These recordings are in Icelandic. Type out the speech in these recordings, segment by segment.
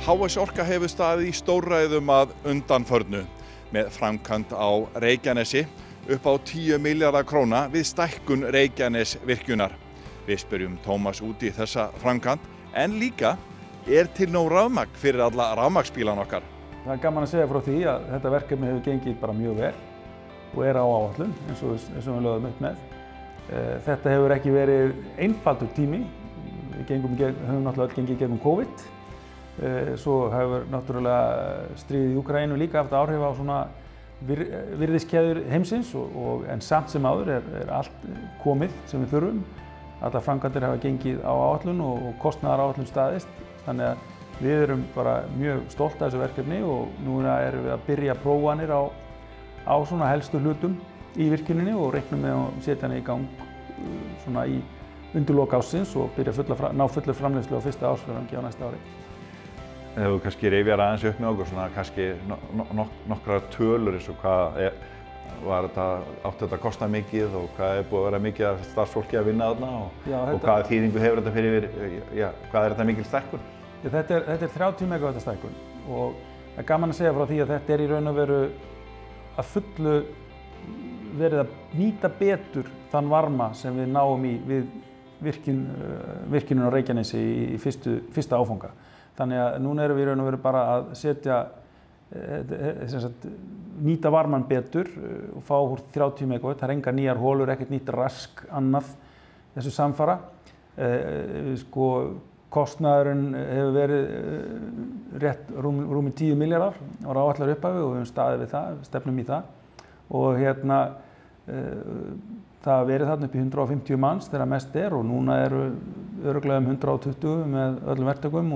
HS Orka hefur staðið í stórræðum að undanförnu með framkvæmd á Reykjanesi upp á 10 milljarða króna við stækkun Reykjanesvirkjunar. Við spyrjum Tómas út í þessa framkvæmd en líka til nóg rafmagn fyrir alla rafmagnsbílana okkar. Það gaman að segja frá því að þetta verkefni hefur gengið bara mjög vel og á áætlun eins og við lögðum upp með. Þetta hefur ekki verið einfaldur tími. Við höfum náttúrulega gengið gegnum COVID. Svo hefur náttúrulega stríðið í Úkraínu líka haft áhrif á svona virðiskeðjur heimsins en samt sem áður allt komið sem við þurfum. Allar framkvæmdir hafa gengið á áætlun og kostnaðaráætlun staðist. Þannig að við erum bara mjög stolt af þessu verkefni og núna erum við að byrja prófanir á svona helstu hlutum í virkjuninni og reiknum með að setja hana í gang svona í undirlok ársins og byrja ná fullri framleiðslu á fyrsta ársfjórðungi á næsta ári. Ef þú kannski rifjar aðeins upp með okkur svona kannski nokkrar tölur eins og hvað átti þetta að kosta mikið og hvað búið að vera mikið af starfsfólki að vinna þarna og hvaða þýðingu hefur þetta fyrir hvað þetta mikil stækkun? Þetta er 30 megavatta stækkun og það er gaman að segja frá því að þetta í raun og veru að fullu verið að nýta betur þann varma sem við náum við virkjunum á Reykjanesi í fyrsta áfanga. Þannig að núna erum við í raun og veru bara að nýta varman betur og fá úr 30 megavatt. Það engar nýjar holur, ekkert nýtt rask annað þessu samfara. Kostnaðurinn hefur verið rétt rúmi 10 milljarðar á áætlaðri upphafi og við höfum staðið við það, stefnum í það. Og það verið þarna upp í 150 manns þegar mest og núna eru örugglega 120 með öllum verktökum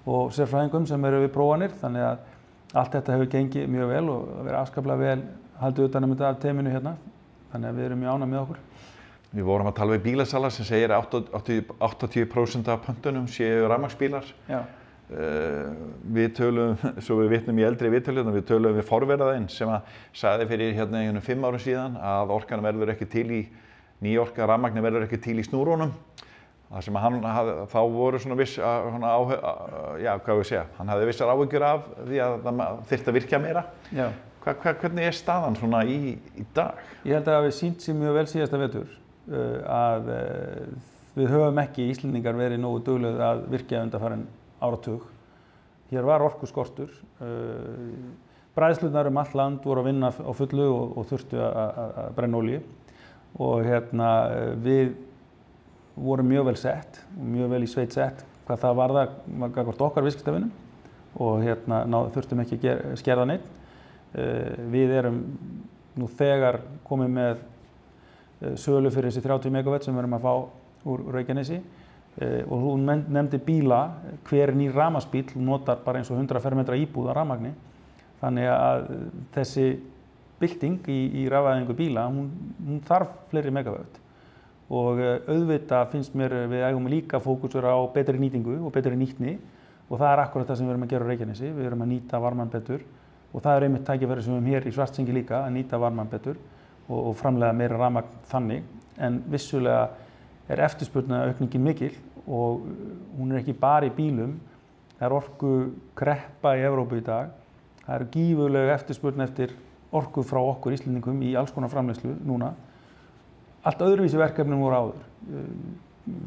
og sérfræðingum sem eru við prófanir. Þannig að allt þetta hefur gengið mjög vel og verið afskaplega vel haldið utan þetta af teyminu hérna. Þannig að við erum mjög ánægð með okkur. Við vorum að tala við bílasala sem segir að 80% af pöntunum séu rafmagnsbílar. Já. Við tölum, svo við vitnum í eldri viðtölum, við tölum við forveraðinn sem sagði fyrir 5 árum síðan að orkan verður ekki til ný orka, rafmagni verður ekki til í snúrunum. Það sem þá voru svona viss, hann hafði vissar áhyggjur af því að það þyrfti að virkja meira. Já. Hvernig staðan svona í dag? Ég held að það hafi sýnt sig mjög vel síðasta vetur að við höfum ekki Íslendingar verið nógu duglegir að virkja undanfarinn áratug. Hér var orkuskortur. Bræðslurnar allt land voru að vinna á fullu og þurftu að brenna olíu. Og við vorum mjög vel sett og mjög vel í sveit sett hvað það varðar gagnvart okkar viðskiptavinum og þurftum ekki að skerða neitt. Við erum nú þegar komið með sölu fyrir þessi 30 megavatt sem við erum að fá úr Reykjanesi og hún nefndi bíla, hver nýr rafmagnsbíll notar bara eins og 100 fermetra íbúð af rafmagni. Þannig að þessi bylting í rafvæðingu bíla, hún þarf fleiri megavatt. Og auðvitað finnst mér við eigum líka fókusur á betri nýtingu og betri nýtni og það akkúrat það sem við erum að gera á Reykjanesi. Við erum að nýta varmann betur og það einmitt tækifæri sem við höfum hér í Svartsengi líka að nýta varmann betur og framleiða meira rafmagn þannig. En vissulega eftirspurnaraukningin mikil og hún ekki bara í bílum. Það orkukreppa í Evrópu í dag. Það gífurleg eftirspurn eftir orku frá okkur Íslendingum í alls konar framleiðslu núna. Allt öðruvísi verkefni voru áður.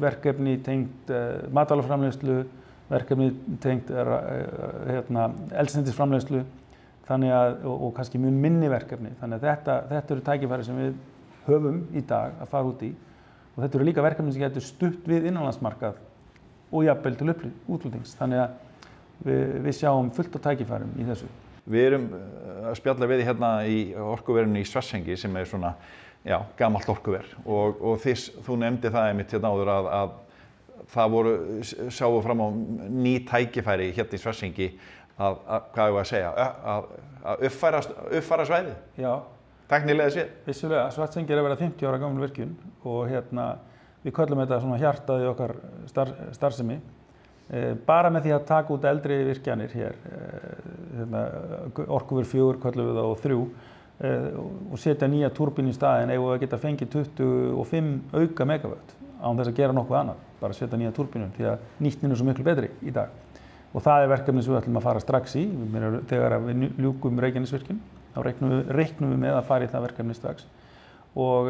Verkefni tengt matvælaframleiðslu, verkefni tengt eldsneytisframleiðslu og kannski mjög minni verkefni. Þannig að þetta eru tækifæri sem við höfum í dag að fara út í. Og þetta eru líka verkefni sem getur stutt við innanlandsmarkað og jafnvel til útflutnings. Þannig að við sjáum fullt af tækifærum í þessu. Við erum að spjalla við hérna í orkuverinu í Svartsengi sem svona gamalt orkuver og þú nefndi það einmitt hérna áður að það sáu fram á ný tækifæri hérna í Svartsengi að hvað ég að segja, að uppfæra svæðið. Já. Tæknilega séð. Vissulega, Svartsengi að vera 50 ára gamla virkjun og við köllum þetta svona hjartað í okkar starfsemi. Bara með því að taka út eldri virkjanir hér, orkuver 4 köllum við það og 3 og setja nýja túrbínu í staðinn eigum við að geta fengið 25 auka megavatt án þess að gera nokkuð annað, bara setja nýja túrbínu því að nýtnin svo miklu betri í dag. Og það verkefni sem við ætlum að fara strax í. Þegar við ljúkum Reykjanesvirkjun, þá reiknum við með að fara í það verkefni strax. Og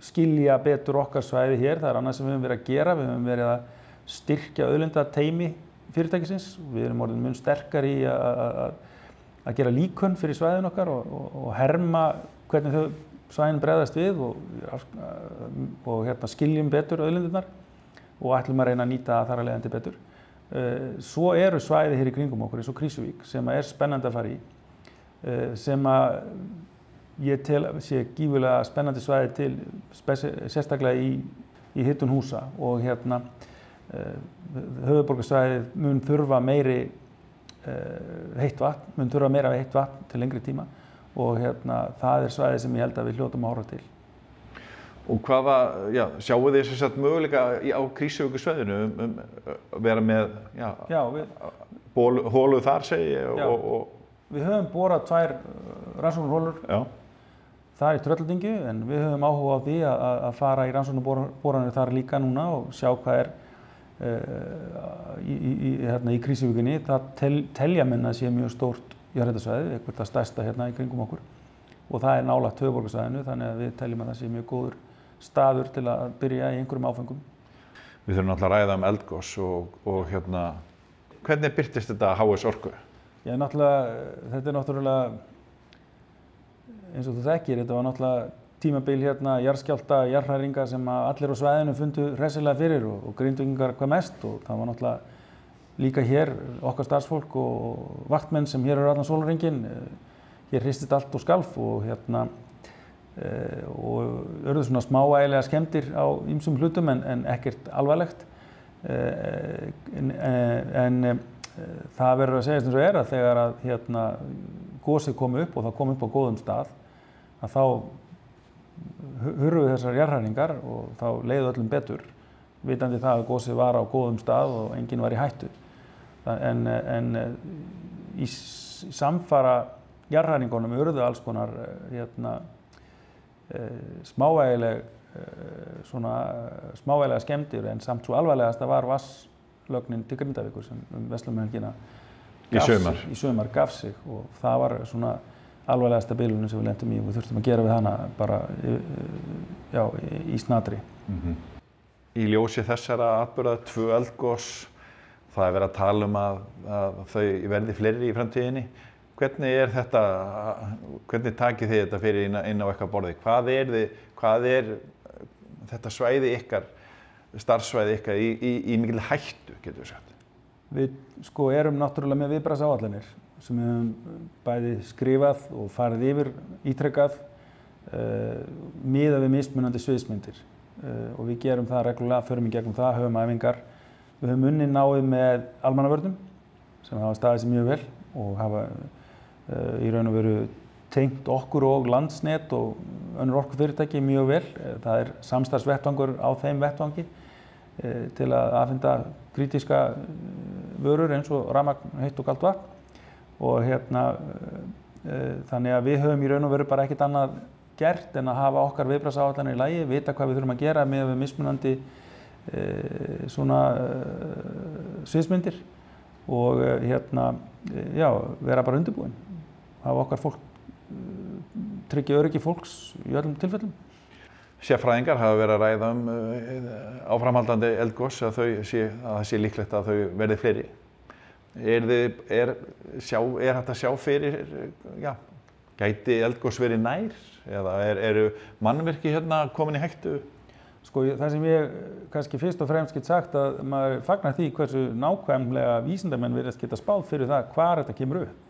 skilja betur okkar svæði hér, það annað sem við höfum verið að gera. Við höfum verið að styrkja auðlindateymi fyrirtækisins. Við erum orðin mun sterkari í að gera líkön fyrir svæðin okkar og herma hvernig þau svæðin bregðast við og skiljum betur auðlindirnar og ætlum að reyna að nýta þar að leiðandi betur. Svo eru svæði hér í kringum okkur eins og Krýsuvík sem er spennandi að fara í, sem að ég tel sé gífurlega spennandi svæði til sérstaklega í hitun húsa og höfuðborgarsvæðið mun þurfa meiri heitt vatn, mun þurfa meira heitt vatn til lengri tíma og það er svæði sem ég held að við hljótum að horfa til. Og sjáu þið sem sagt möguleika á Krýsuvíkursvæðinu að vera með holu þar segi og Við höfum borað 2 rannsóknarholur þar í Trölldingi en við höfum áhuga á því að fara í rannsóknarboranir þar líka núna og sjá hvað í Krýsuvíkinni. Það telja menn að sé mjög stórt jarðhitasvæði, eitthvað það stærsta í kringum okkur og það er nálægt höfuðborgarsvæðinu þannig að við teljum að það sé mjög góður staður til að byrja í einhverjum áfengum. Við þurfum náttúrulega að ræða eldgos og hvernig birtist þetta HS Orku? Þetta er náttúrulega, eins og þú þekkir, þetta var náttúrulega tímabil jarðskjálfta, jarðhræringa sem allir á svæðinu fundu hressilega fyrir og Grindvíkingar hvað mest og það var náttúrulega líka hér okkar starfsfólk og vaktmenn sem hér eru allan sólarhringinn. Hér hristist allt og skalf og og urðu svona smávægilega skemmdir á ýmsum hlutum en ekkert alvarlegt. En það verður að segjast eins og að þegar að gosið kom upp og það kom upp á góðum stað að þá hurfu þessar jarðhræringar og þá leið öllum betur vitandi það að gosið var á góðum stað og enginn var í hættu. En í samfara jarðhræringunum urðu alls konar smávægilega skemmdir en samt svo alvarlegasta var vatnslögnin til Grindavíkur sem Verslunarmannahelgina í sumar gaf sig og það var svona alvarlegasta bilunin sem við lentum í og við þurftum að gera við hana bara í snatri. Í ljósi þessara atburða 2 eldgos, það er verið að tala að þau verði fleiri í framtíðinni. Hvernig hvernig takið þið þetta fyrir inn á ykkar borði? Hvað er þetta svæði ykkar, starfssvæði ykkar í mikil hættu, getur við sagt? Við erum náttúrulega með viðbragðsáætlanir sem við höfum bæði skrifað og farið yfir ítrekað miðað við mismunandi sviðsmyndir og við gerum það reglulega, förum í gegnum það, höfum æfingar. Við höfum unnið náið með almannavörnum sem hafa staðið sig mjög vel og hafa í raun og veru tengt okkur og Landsnet og önnur orkufyrirtæki mjög vel. Það er samstarfsvettvangur á þeim vettvangi til að afhenda krítíska vörur eins og rafmagn, heitt og kalt vatn og þannig að við höfum í raun og veru bara ekkert annað gert en að hafa okkar viðbragðsáætlanir í lagi, vita hvað við þurfum að gera með mismunandi sviðsmyndir og vera bara undirbúin, hafa okkar fólk tryggja öryggi fólks í öllum tilfellum. Sérfræðingar hafa verið að ræða áframhaldandi eldgos að það sé líklegt að þau verði fleiri. Er hægt að sjá fyrir, gæti eldgos verið nær eða eru mannvirki komin í hættu? Það sem ég kannski fyrst og fremst get sagt að maður fagnar því hversu nákvæmlega vísindamenn virðast geta spáð fyrir það hvar þetta kemur upp,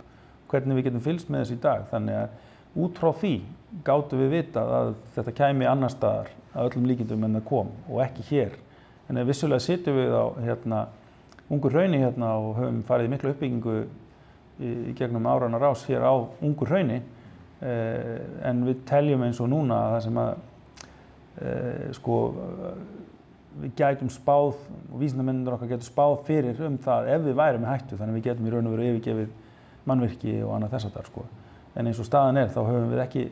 hvernig við getum fylgst með þessu í dag. Þannig að út frá því gátum við vitað að þetta kæmi annar staðar að öllum líkindum en það kom og ekki hér. En vissulega sitjum við á Ungur-Hrauni og höfum farið í mikla uppbyggingu í gegnum áranna rás hér á Ungur-Hrauni en við teljum eins og núna að það sem að við gætum spáð og vísindamennir okkar getur spáð fyrir það ef við værum með hættu, þannig að við getum í raun og veru yfirgefið mannvirki og annað þess háttar. En eins og staðan er þá höfum við ekki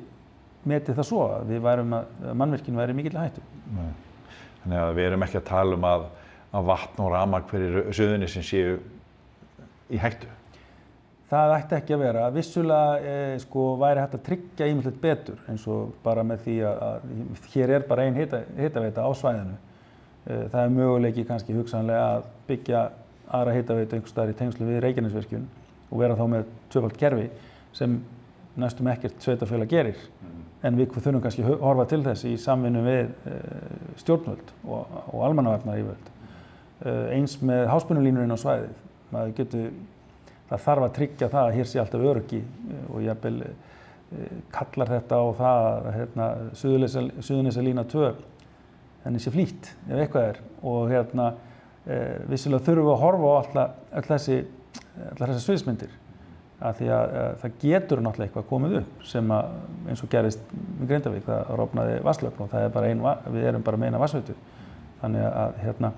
metið það svo að við værum að mannvirkin væri mikilli hættu. Nei. Þannig að við erum ekki að tala að vatn og rafmagn fyrir Suðurnesin séu í hættu? Það ætti ekki að vera. Vissulega væri hægt að tryggja ýmislegt betur eins og bara með því að hér bara ein hitaveita á svæðinu. Það möguleiki kannski hugsanlega að byggja aðra hitaveitu einhvers staðar í tengslu við Reykjanesvirkjun og vera þá með tvöfalt kerfi sem næstum ekkert sveitarfélag gerir. En við þurfum kannski að horfa til þess í samvinnu við stjórnvöld og almannavarnayfirvöld. Eins með háspennulínur inn á svæðið. Það þarf að tryggja það að hér sé alltaf öryggi og jafnvel kallar þetta á það að Suðurnesjalína 2 henni sé flýtt ef eitthvað og vissulega þurfum við að horfa á allar þessar sviðsmyndir af því að það getur náttúrulega eitthvað komið upp sem eins og gerist með Grindavík, það rofnaði vatnslögn og það bara við erum bara með eina vatnsveitu þannig að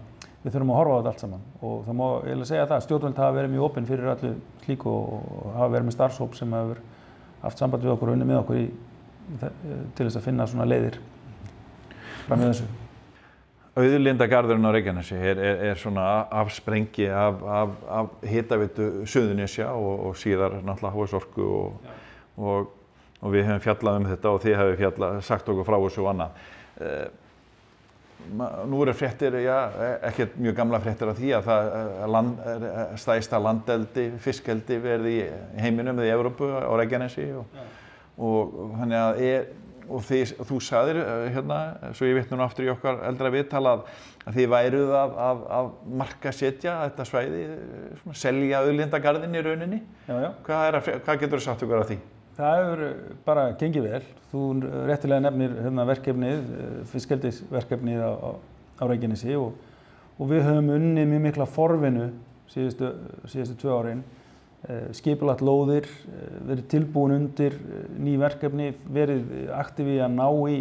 við þurfum að horfa á þetta allt saman og það má eiginlega segja það að stjórnvöld hafa verið mjög opin fyrir öllu slíku og hafa verið með starfshóp sem hefur haft samband við okkur og unnið með okkur til þess að finna svona leiðir fram í þessu. Auðlindagarðurinn á Reykjanesi er svona afsprengi af hitaveitu Suðurnesja og síðar náttúrulega Háisorku og við hefum fjallað þetta og þið hefur sagt okkur frá þessu og annað. Nú eru fréttir, ekkert mjög gamla fréttir af því að það stærsta landeldi, fiskeldi verði í heiminum eða í Evrópu á Reykjanesi og þannig að þú sagðir svo ég vitna nú aftur í okkar eldra viðtal að þið væruð að markaðssetja þetta svæði, selja auðlindagarðinn í rauninni. Hvað getur þú sagt okkur af því? Það hefur bara gengið vel. Þú réttilega nefnir verkefnið, fiskeldisverkefnið á Reykjanesi og við höfum unnið mjög mikla forvinnu síðustu 2 árin. Skipulagt lóðir, verið tilbúin undir ný verkefni, verið aktíf í að ná í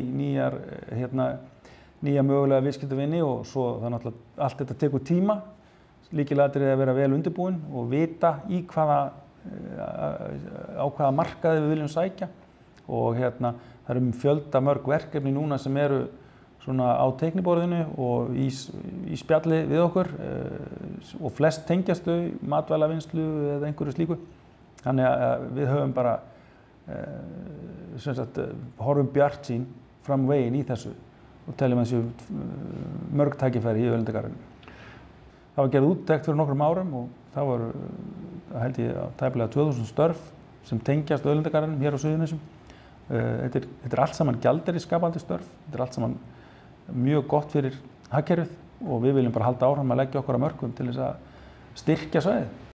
nýja mögulega viðskiptavini og svo það náttúrulega allt þetta tekur tíma. Lykilatriði að vera vel undirbúin og vita í á hvaða markaði við viljum sækja og það eru fjöldamörg verkefni núna sem eru svona á teikniborðinu og í spjalli við okkur og flest tengjast þau matvælavinnslu eða einhverju slíku. Þannig að við höfum bara horfum bjartsýn fram veginn í þessu og teljum að þessu mörg tækifæri í auðlindagarðinum. Það var gerð úttekt fyrir nokkrum árum og það voru held ég tæplega 2000 störf sem tengjast auðlindagarðinum hér á Suðurnesjum. Þetta er allt saman gjaldeyrisskapandi störf, þetta er allt saman mjög gott fyrir hagkerfið og við viljum bara halda áfram að leggja okkar að mörkum til þess að styrkja svæðið.